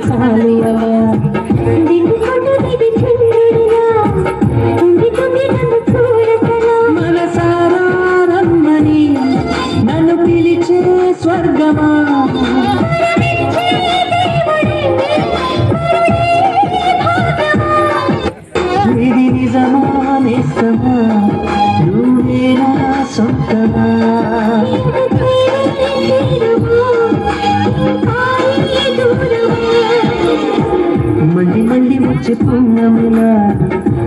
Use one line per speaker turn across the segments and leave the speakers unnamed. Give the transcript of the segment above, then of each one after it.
చాలియవా మనసారా రమ్మని నన్ను పిలిచే స్వర్గమా ఇది నిజమా నిజమా నువ్వేనా సొంతమా మళ్ళీ మళ్ళీ వచ్చి పుణ్యములా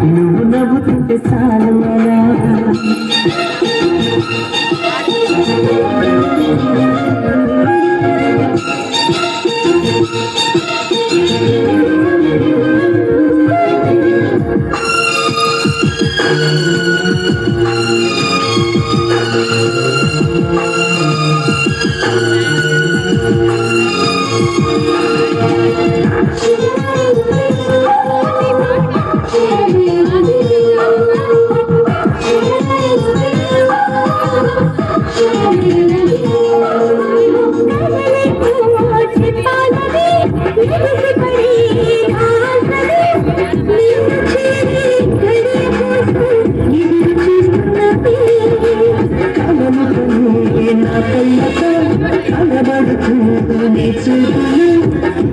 నువ్వు నవ్వుతుంటే చాలు అలా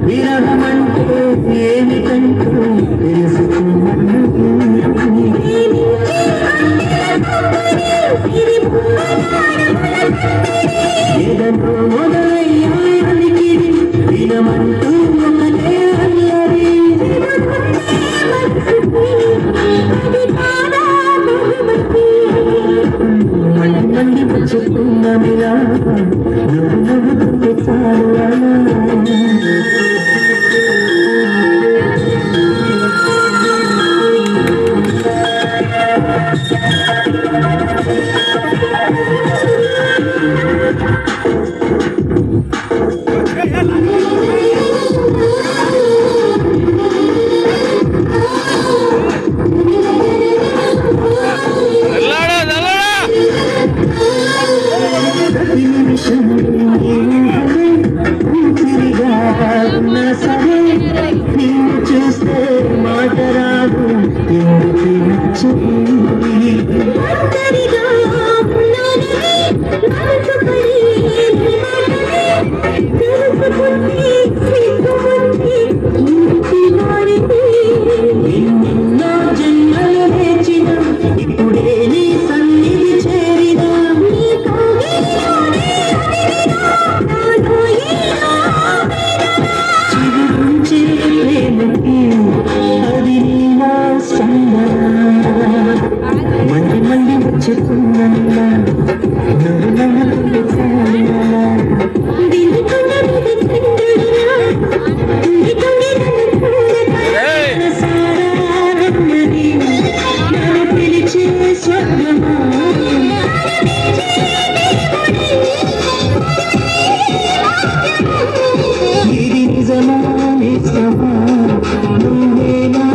విరహమంటే ఏమిటంటూ తెలుసుకున్నాను ఏదన్నో మొదలయ్యానికి దినమంటూ ఒకటే అల్లరి మళ్ళీ మళ్ళీ చెప్పుకున్నామిలా నువ్వు నవ్వుతుంటే చాలు అలా చూస్తే మాట రాదు జన్మలు వేచిన ఇప్పుడే నీ సన్నిధి చేరినా చిగురించే ప్రేమకి అది నీలా మళ్ళీ మళ్ళీ చెప్పుకున్నా నువ్వు నవ్వుతుంటే చాలు పిలిచే స్వర్గమా ఇది నిజమా నిజమా నువ్వేనా